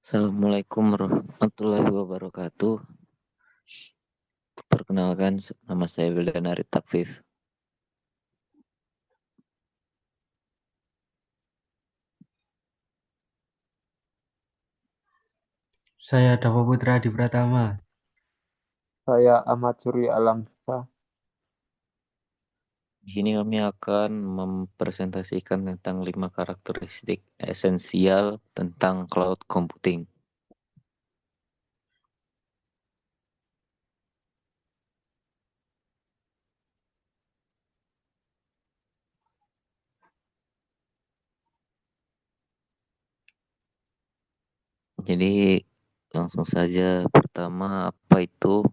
Assalamualaikum warahmatullahi wabarakatuh. Perkenalkan, nama saya Wildan Arif Takfif. Saya Dava Putra di Pratama. Saya Ahmad Surya Alamsyah. Di sini kami akan mempresentasikan tentang 5 karakteristik esensial tentang cloud computing. Jadi langsung saja, pertama, apa itu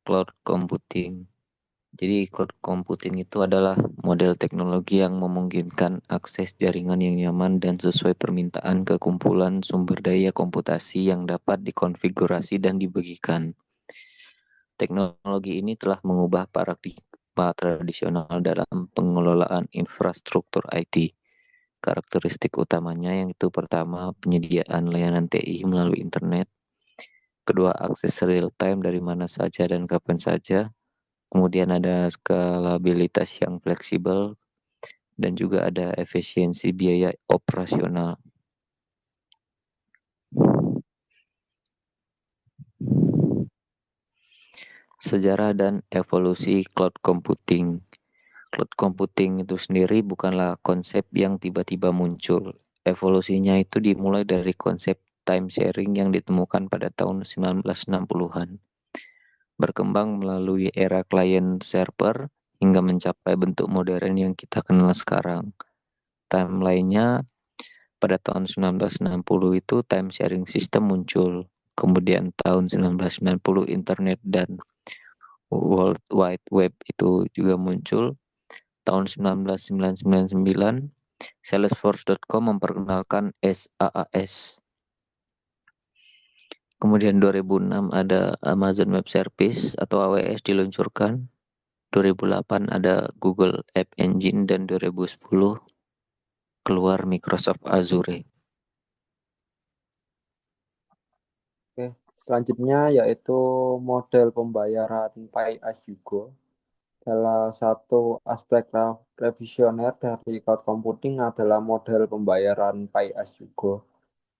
cloud computing? Jadi cloud computing itu adalah model teknologi yang memungkinkan akses jaringan yang nyaman dan sesuai permintaan ke kumpulan sumber daya komputasi yang dapat dikonfigurasi dan dibagikan. Teknologi ini telah mengubah paradigma tradisional dalam pengelolaan infrastruktur IT. Karakteristik utamanya yang itu pertama, penyediaan layanan TI melalui internet. Kedua, akses real time dari mana saja dan kapan saja. Kemudian ada skalabilitas yang fleksibel dan juga ada efisiensi biaya operasional. Sejarah dan evolusi cloud computing. Cloud computing itu sendiri bukanlah konsep yang tiba-tiba muncul. Evolusinya itu dimulai dari konsep time sharing yang ditemukan pada tahun 1960-an. Berkembang melalui era client server hingga mencapai bentuk modern yang kita kenal sekarang. Timelinenya pada tahun 1960 itu time sharing system muncul. Kemudian tahun 1990 internet dan World Wide Web itu juga muncul. Tahun 1999 Salesforce.com memperkenalkan SaaS. Kemudian 2006 ada Amazon Web Service atau AWS diluncurkan. 2008 ada Google App Engine dan 2010 keluar Microsoft Azure. Oke, selanjutnya yaitu model pembayaran Pay as you go. Salah satu aspek revisioner dari cloud computing adalah model pembayaran Pay as you go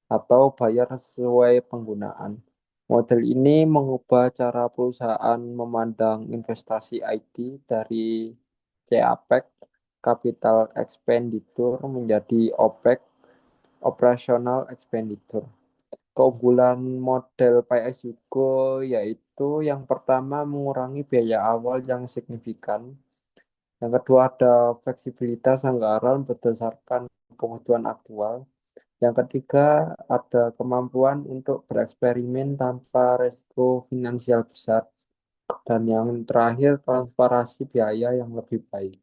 atau bayar sesuai penggunaan. Model ini mengubah cara perusahaan memandang investasi IT dari CAPEX, Capital Expenditure, menjadi OPEX, Operational Expenditure. Keunggulan model Pay as you go yaitu yang pertama mengurangi biaya awal yang signifikan. Yang kedua ada fleksibilitas anggaran berdasarkan kebutuhan aktual. Yang ketiga ada kemampuan untuk bereksperimen tanpa resiko finansial besar. Dan yang terakhir transparansi biaya yang lebih baik.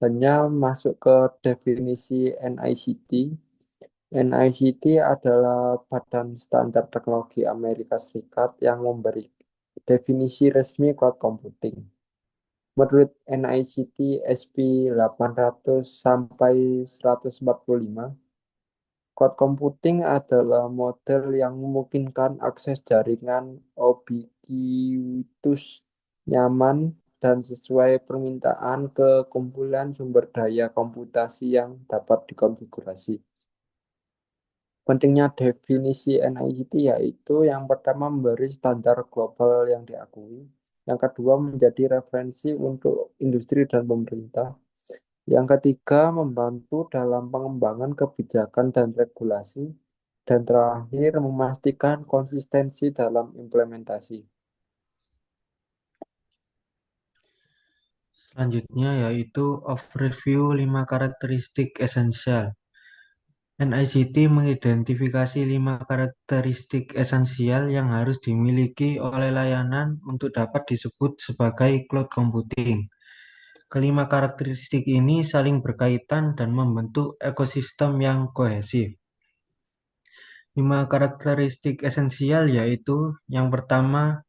Hanya masuk ke definisi NICT. NICT adalah Badan Standar Teknologi Amerika Serikat yang memberi definisi resmi cloud computing. Menurut NICT SP 800 sampai 145, cloud computing adalah model yang memungkinkan akses jaringan ubiquitous, nyaman, dan sesuai permintaan ke kumpulan sumber daya komputasi yang dapat dikonfigurasi. Pentingnya definisi NICT yaitu yang pertama memberi standar global yang diakui, yang kedua menjadi referensi untuk industri dan pemerintah, yang ketiga membantu dalam pengembangan kebijakan dan regulasi, dan terakhir memastikan konsistensi dalam implementasi. Selanjutnya yaitu overview 5 karakteristik esensial. NICT mengidentifikasi 5 karakteristik esensial yang harus dimiliki oleh layanan untuk dapat disebut sebagai cloud computing. Kelima karakteristik ini saling berkaitan dan membentuk ekosistem yang kohesif. 5 karakteristik esensial yaitu yang pertama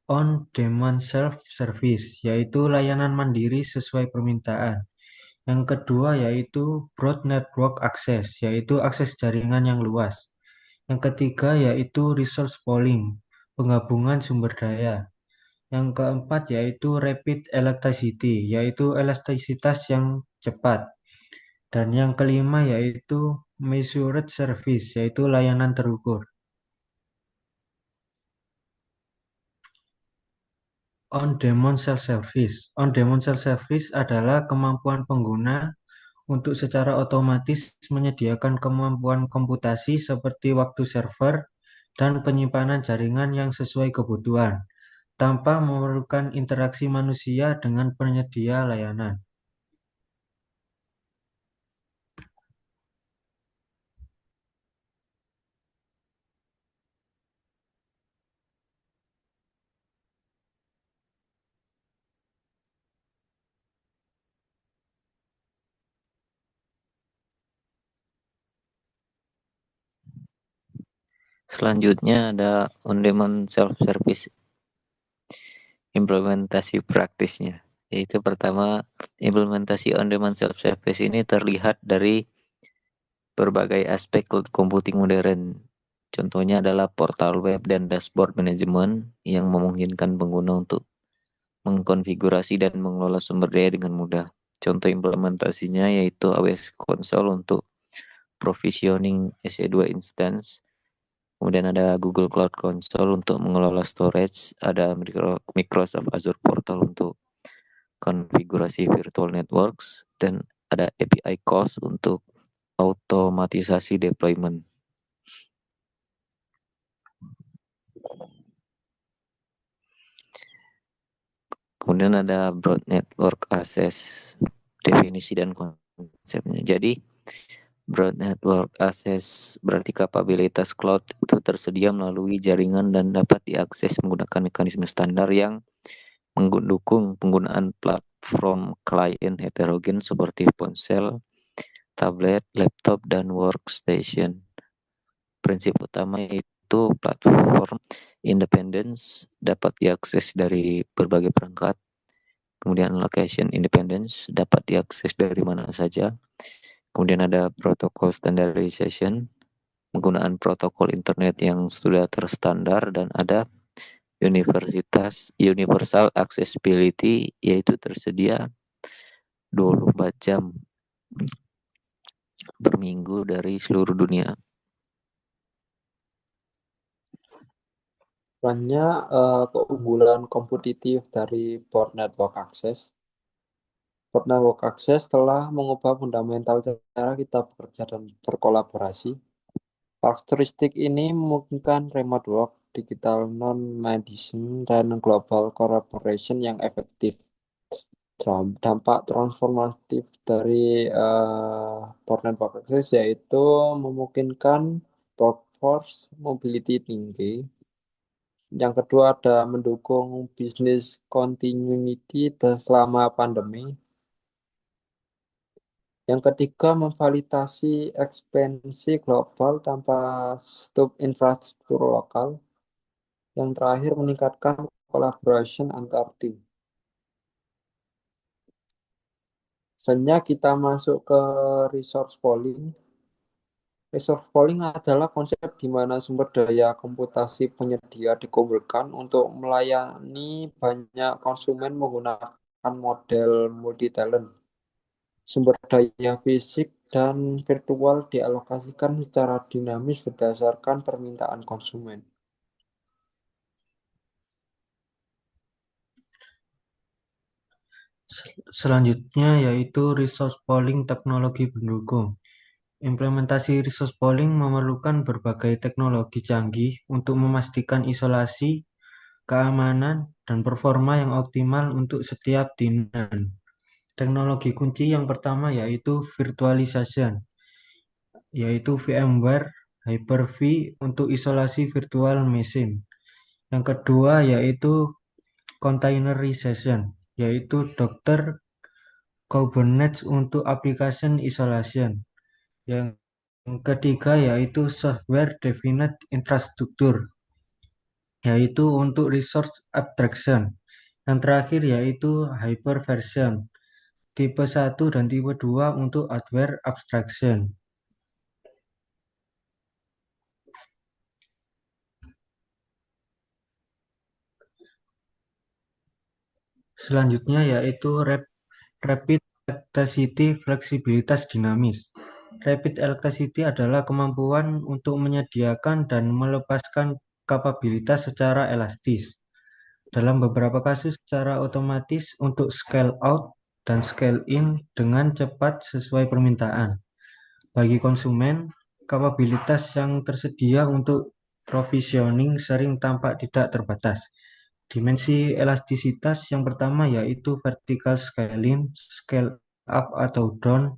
on-demand self-service, yaitu layanan mandiri sesuai permintaan. Yang kedua yaitu Broad Network Access, yaitu akses jaringan yang luas. Yang ketiga yaitu Resource Pooling, penggabungan sumber daya. Yang keempat yaitu Rapid Elasticity, yaitu elastisitas yang cepat. Dan yang kelima yaitu Measured Service, yaitu layanan terukur. On-demand self-service. On-demand self-service adalah kemampuan pengguna untuk secara otomatis menyediakan kemampuan komputasi seperti waktu server dan penyimpanan jaringan yang sesuai kebutuhan, tanpa memerlukan interaksi manusia dengan penyedia layanan. Selanjutnya ada on-demand self-service implementasi praktisnya. Yaitu pertama, implementasi on-demand self-service ini terlihat dari berbagai aspek cloud computing modern. Contohnya adalah portal web dan dashboard manajemen yang memungkinkan pengguna untuk mengkonfigurasi dan mengelola sumber daya dengan mudah. Contoh implementasinya yaitu AWS Console untuk provisioning EC2 instance. Kemudian ada Google Cloud Console untuk mengelola storage, ada Microsoft Azure Portal untuk konfigurasi virtual networks, dan ada API Cost untuk otomatisasi deployment. Kemudian ada Broad Network Access, definisi dan konsepnya. Jadi, Broad Network Access berarti kapabilitas cloud itu tersedia melalui jaringan dan dapat diakses menggunakan mekanisme standar yang mendukung penggunaan platform klien heterogen seperti ponsel, tablet, laptop, dan workstation. Prinsip utama itu platform independence dapat diakses dari berbagai perangkat. Kemudian location independence dapat diakses dari mana saja. Kemudian ada protokol standardization, penggunaan protokol internet yang sudah terstandar, dan ada universal accessibility, yaitu tersedia 24 jam per minggu dari seluruh dunia. Selanjutnya, keunggulan kompetitif dari Broad Network Access. Broad Network Access telah mengubah fundamental cara kita bekerja dan berkolaborasi. Karakteristik ini memungkinkan remote work, digital non-medicine, dan global collaboration yang efektif. Dampak transformatif dari Broad Network Access yaitu memungkinkan workforce mobility tinggi. Yang kedua ada mendukung business continuity selama pandemi. Yang ketiga memvalidasi ekspansi global tanpa stop infrastruktur lokal. Yang terakhir meningkatkan collaboration antar tim. Selanjutnya kita masuk ke resource pooling. Resource pooling adalah konsep di mana sumber daya komputasi penyedia dikumpulkan untuk melayani banyak konsumen menggunakan model multi-talent. Sumber daya fisik dan virtual dialokasikan secara dinamis berdasarkan permintaan konsumen. Selanjutnya yaitu resource pooling teknologi pendukung. Implementasi resource pooling memerlukan berbagai teknologi canggih untuk memastikan isolasi, keamanan, dan performa yang optimal untuk setiap tenant. Teknologi kunci yang pertama yaitu virtualization, yaitu VMware Hyper-V untuk isolasi virtual machine. Yang kedua yaitu containerization, yaitu Docker Kubernetes untuk application isolation. Yang ketiga yaitu software defined infrastructure, yaitu untuk resource abstraction. Yang terakhir yaitu hyperversion, tipe 1 dan tipe 2 untuk hardware abstraction. Selanjutnya yaitu rapid elasticity fleksibilitas dinamis. Rapid elasticity adalah kemampuan untuk menyediakan dan melepaskan kapabilitas secara elastis. Dalam beberapa kasus secara otomatis untuk scale out dan scale in dengan cepat sesuai permintaan. Bagi konsumen, kapabilitas yang tersedia untuk provisioning sering tampak tidak terbatas. Dimensi elastisitas yang pertama yaitu vertical scaling, scale up atau down,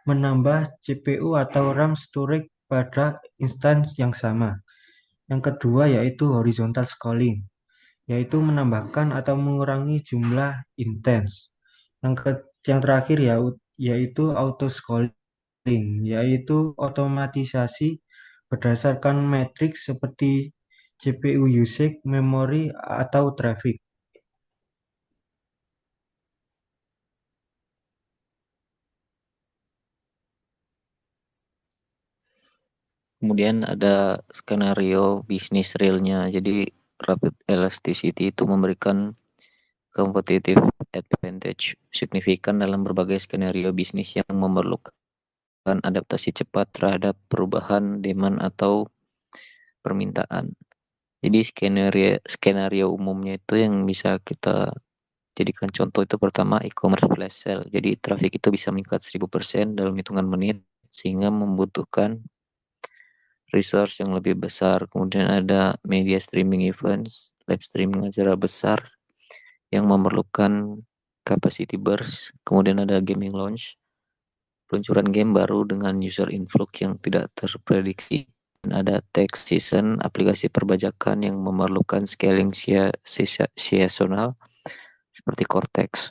menambah CPU atau RAM storage pada instance yang sama. Yang kedua yaitu horizontal scaling, yaitu menambahkan atau mengurangi jumlah instance. Yang terakhir yaitu auto scaling, yaitu otomatisasi berdasarkan matriks seperti CPU usage, memori, atau traffic. Kemudian ada skenario bisnis realnya. Jadi rapid elasticity itu memberikan competitive advantage signifikan dalam berbagai skenario bisnis yang memerlukan adaptasi cepat terhadap perubahan demand atau permintaan. Jadi skenario umumnya itu yang bisa kita jadikan contoh itu pertama e-commerce flash sale. Jadi traffic itu bisa meningkat 1000% dalam hitungan menit sehingga membutuhkan resource yang lebih besar. Kemudian ada media streaming events, live streaming acara besar yang memerlukan capacity burst. Kemudian ada gaming launch, peluncuran game baru dengan user influx yang tidak terprediksi. Dan ada tax season, aplikasi perbajakan yang memerlukan scaling seasonal seperti Cortex.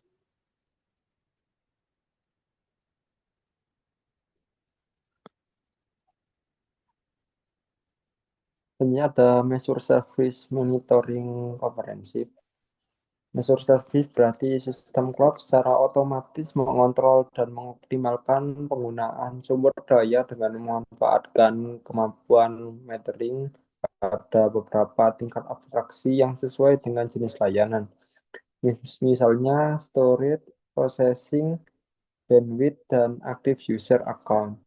Ini ada measure service monitoring komprehensif. Measure service berarti sistem cloud secara otomatis mengontrol dan mengoptimalkan penggunaan sumber daya dengan memanfaatkan kemampuan metering pada beberapa tingkat abstraksi yang sesuai dengan jenis layanan. Misalnya storage, processing, bandwidth, dan active user account.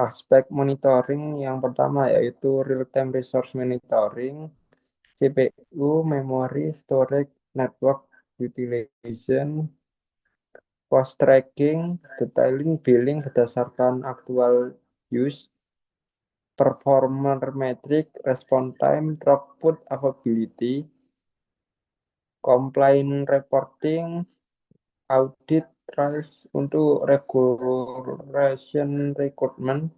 Aspek monitoring yang pertama yaitu real-time resource monitoring, CPU, memory, storage, network utilization, cost tracking, detailing billing berdasarkan actual use, performer metric, response time, throughput, availability, complaint reporting, audit trails untuk regulation recruitment.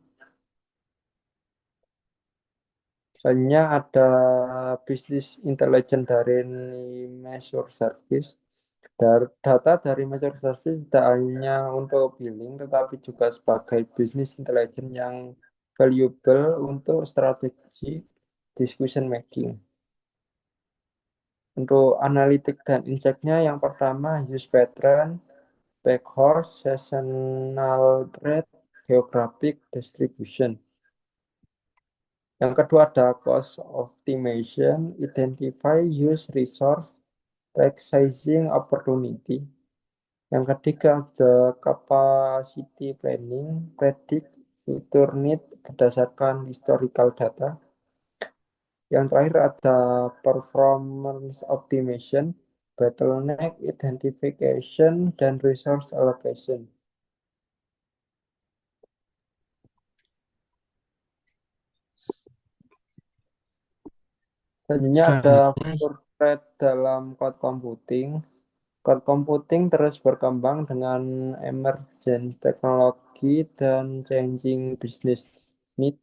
Selanjutnya ada business intelligence dari measure service. Data dari measure service tidak hanya untuk billing, tetapi juga sebagai business intelligence yang valuable untuk strategi decision making. Untuk analitik dan insight-nya yang pertama use pattern, backhorse, seasonal trend, geographic distribution. Yang kedua ada cost optimization, identify use resource, right sizing opportunity. Yang ketiga ada capacity planning, predict future need berdasarkan historical data. Yang terakhir ada performance optimization, bottleneck identification, dan resource allocation. Selanjutnya ada future threat dalam cloud computing. Cloud computing terus berkembang dengan emergent teknologi dan changing business need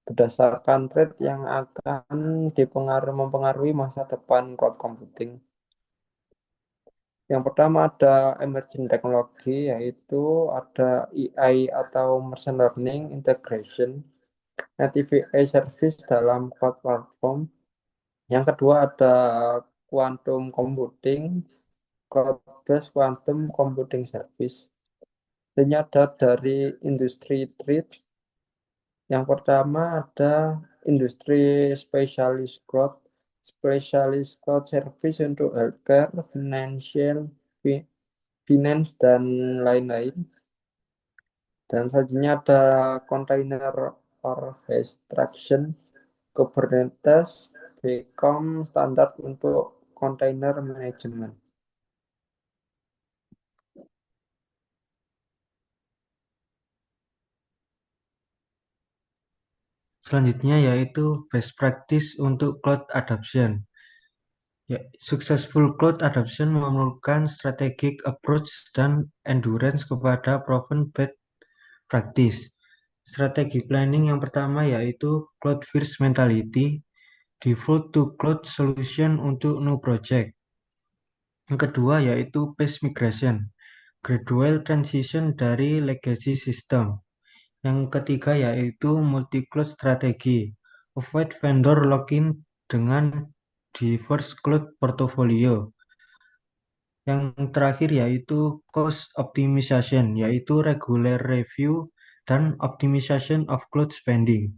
berdasarkan trend yang akan mempengaruhi masa depan cloud computing. Yang pertama ada emerging teknologi, yaitu ada AI atau machine learning integration, native AI service dalam cloud platform. Yang kedua ada quantum computing, cloud-based quantum computing service. Ini ada dari industri trades. Yang pertama ada industri specialist cloud service untuk healthcare, finance dan lain-lain. Dan selanjutnya ada container orchestration, Kubernetes, become standar untuk container management. Selanjutnya yaitu best practice untuk cloud adoption. Ya, successful cloud adoption memerlukan strategic approach dan endurance kepada proven best practice. Strategi planning yang pertama yaitu cloud first mentality, default to cloud solution untuk new project. Yang kedua yaitu phase migration, gradual transition dari legacy system. Yang ketiga yaitu multi-cloud strategi, avoid vendor lock-in dengan diverse cloud portfolio. Yang terakhir yaitu cost optimization, yaitu regular review dan optimization of cloud spending.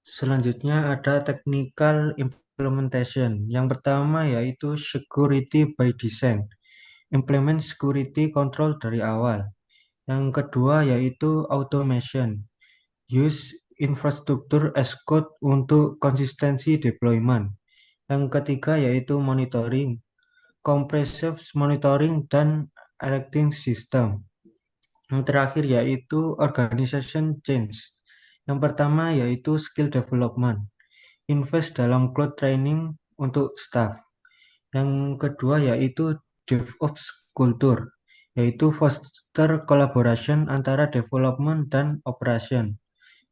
Selanjutnya ada technical implementation. Yang pertama yaitu security by design. Implement security control dari awal. Yang kedua yaitu automation. Use infrastructure as code untuk konsistensi deployment. Yang ketiga yaitu monitoring. Comprehensive monitoring dan alerting system. Yang terakhir yaitu organization change. Yang pertama yaitu skill development. Invest dalam cloud training untuk staff. Yang kedua yaitu DevOps culture, yaitu foster collaboration antara development dan operation.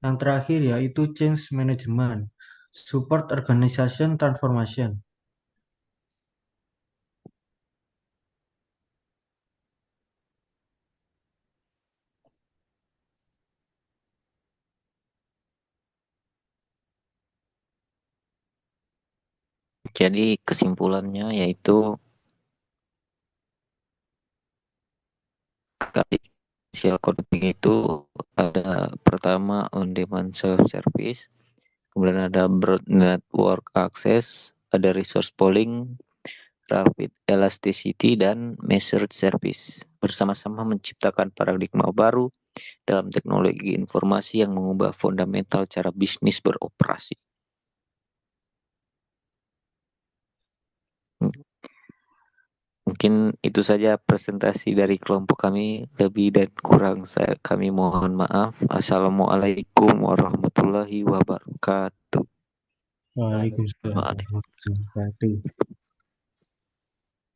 Yang terakhir yaitu change management, support organization transformation. Jadi kesimpulannya yaitu Essential coding itu ada pertama on-demand self-service, kemudian ada broad network access, ada resource pooling, rapid elasticity, dan measured service. Bersama-sama menciptakan paradigma baru dalam teknologi informasi yang mengubah fundamental cara bisnis beroperasi. Mungkin itu saja presentasi dari kelompok kami. Lebih dan kurang kami mohon maaf. Assalamualaikum warahmatullahi wabarakatuh. Waalaikumsalam warahmatullahi wabarakatuh.